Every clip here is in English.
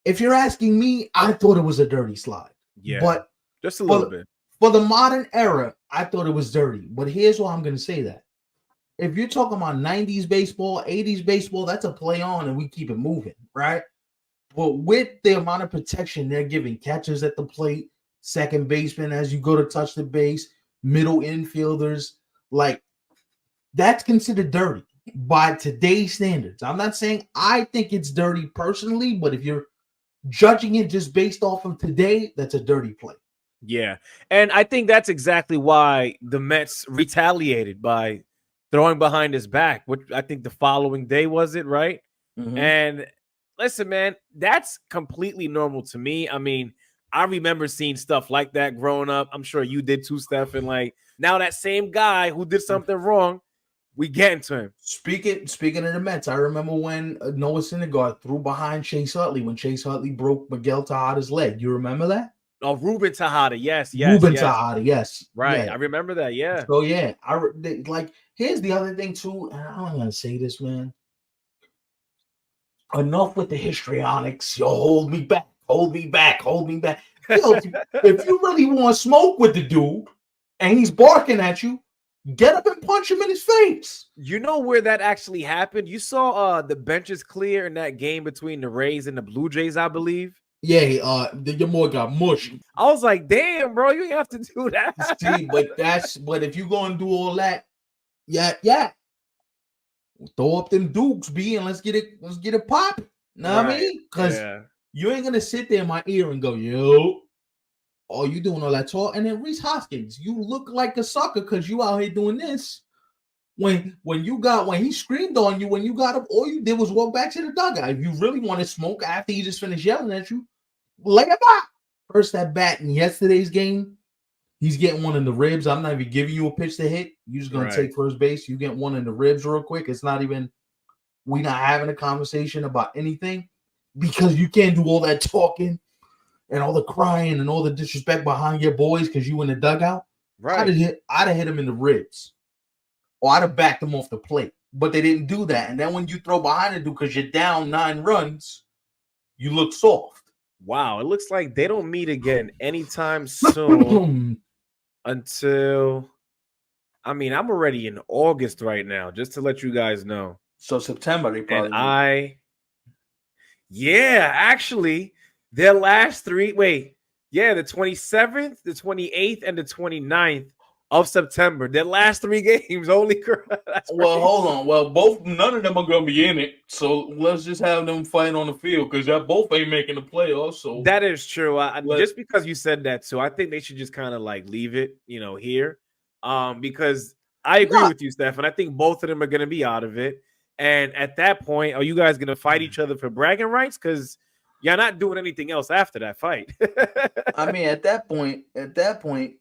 If you're asking me, I thought it was a dirty slide. Yeah, but just a little bit. For the modern era, I thought it was dirty. But here's why I'm going to say that. If you're talking about 90s baseball, 80s baseball, that's a play on and we keep it moving, right? But with the amount of protection they're giving catchers at the plate, second baseman as you go to touch the base, middle infielders, like that's considered dirty by today's standards. I'm not saying I think it's dirty personally, but if you're judging it just based off of today, that's a dirty play. Yeah. And I think that's exactly why the Mets retaliated by throwing behind his back, which I think the following day was it, right? Mm-hmm. And listen, man, that's completely normal to me. I mean, I remember seeing stuff like that growing up. I'm sure you did too, Steph. And like now that same guy who did something wrong, we get into him. Speaking of the Mets, I remember when Noah Syndergaard threw behind Chase Utley when Chase Utley broke Miguel Tejada's leg. You remember that? Oh, Ruben Tejada, yes. Tejada, yes. Right, yeah. I remember that, yeah. So, yeah, here's the other thing, too, and I'm going to say this, man. Enough with the histrionics. Yo, hold me back. Yo, if you really want to smoke with the dude and he's barking at you, get up and punch him in his face. You know where that actually happened? You saw the benches clear in that game between the Rays and the Blue Jays, I believe. Yeah, your boy got mushed. I was like, damn, bro, you have to do that. See, but if you go and do all that, yeah. Throw up them dukes, B, and let's get it pop. Know what I mean? Because you ain't gonna sit there in my ear and go, yo, oh, you doing all that talk. And then Rhys Hoskins, you look like a sucker because you out here doing this. When he screamed on you, when you got up, all you did was walk back to the dugout. If you really want to smoke after he just finished yelling at you, lay it back. First at bat in yesterday's game, he's getting one in the ribs. I'm not even giving you a pitch to hit. You're just gonna take first base. You get one in the ribs real quick. It's not even, we're not having a conversation about anything because you can't do all that talking and all the crying and all the disrespect behind your boys because you in the dugout. Right. I'd have hit him in the ribs. Or I'd have backed them off the plate. But they didn't do that. And then when you throw behind the dude because you're down 9 runs, you look soft. Wow. It looks like they don't meet again anytime soon until, I mean, I'm already in August right now, just to let you guys know. So September, they probably. And actually, their last 3, the 27th, the 28th, and the 29th of September. Their last 3 games, holy crap. Well, hold on. Well, none of them are going to be in it. So let's just have them fight on the field because y'all both ain't making the playoffs. So that is true. Just because you said that too, I think they should just kind of like leave it, here. Because I agree with you, Steph, and I think both of them are going to be out of it. And at that point, are you guys going to fight each other for bragging rights? Because you're not doing anything else after that fight. I mean, at that point,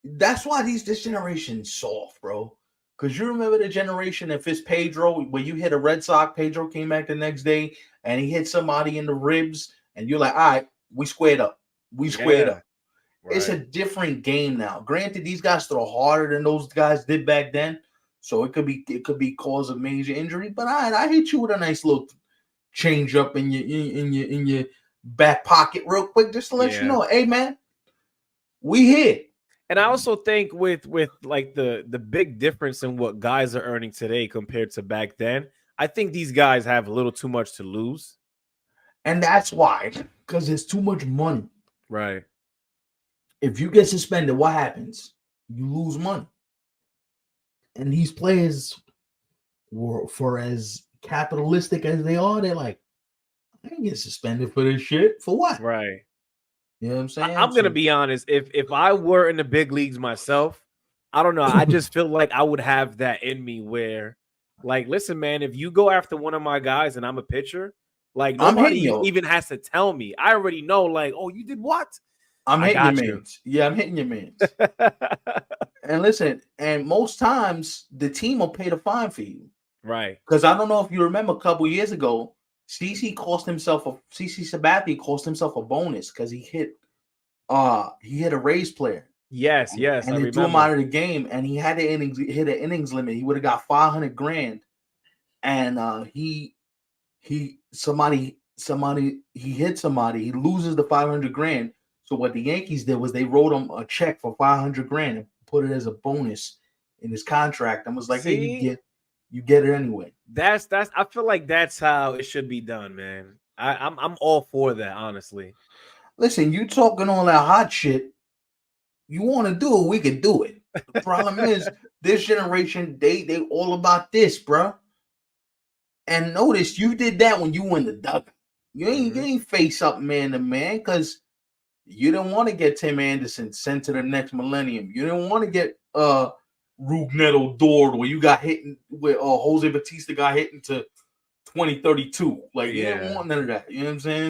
that's why this generation's soft, bro. Because you remember the generation if it's Pedro, when you hit a Red Sox, Pedro came back the next day and he hit somebody in the ribs, and you're like, all right, we squared up. Right. It's a different game now. Granted, these guys throw harder than those guys did back then, so it could be cause of major injury. But I hit you with a nice little change up in your back pocket real quick, just to let you know, hey man, we here. And I also think with like the big difference in what guys are earning today compared to back then, I think these guys have a little too much to lose. And that's why, because there's too much money. Right. If you get suspended, what happens? You lose money. And these players, for as capitalistic as they are, they're like, I didn't get suspended for this shit. For what? Right. You know what I'm saying? I'm going to be honest. If I were in the big leagues myself, I don't know. I just feel like I would have that in me where, like, listen, man, if you go after one of my guys and I'm a pitcher, like, nobody even has to tell me. I already know, like, oh, you did what? I'm hitting your mans. Yeah, I'm hitting your mans. And listen, and most times the team will pay the fine for you. Right. Because I don't know if you remember a couple years ago, CC Sabathia cost himself a bonus because he hit a Rays player. Yes, and they threw him out of the game, and he had hit an innings limit. He would have got $500,000, and he somebody he hit somebody, he loses the $500,000. So what the Yankees did was they wrote him a check for $500,000 and put it as a bonus in his contract. I was like, hey, you get it anyway. That's I feel like that's how it should be done, man. I'm all for that, honestly. Listen, you talking all that hot shit. You want to do it, we can do it. The problem is this generation, they all about this, bro. And notice you did that when you win the dugout. You ain't face up man to man because you didn't want to get Tim Anderson sent to the next millennium. You didn't want to get Rougned Odor where you got hit where Jose Bautista got hit into 2032. Like you didn't want none of that. You know what I'm saying?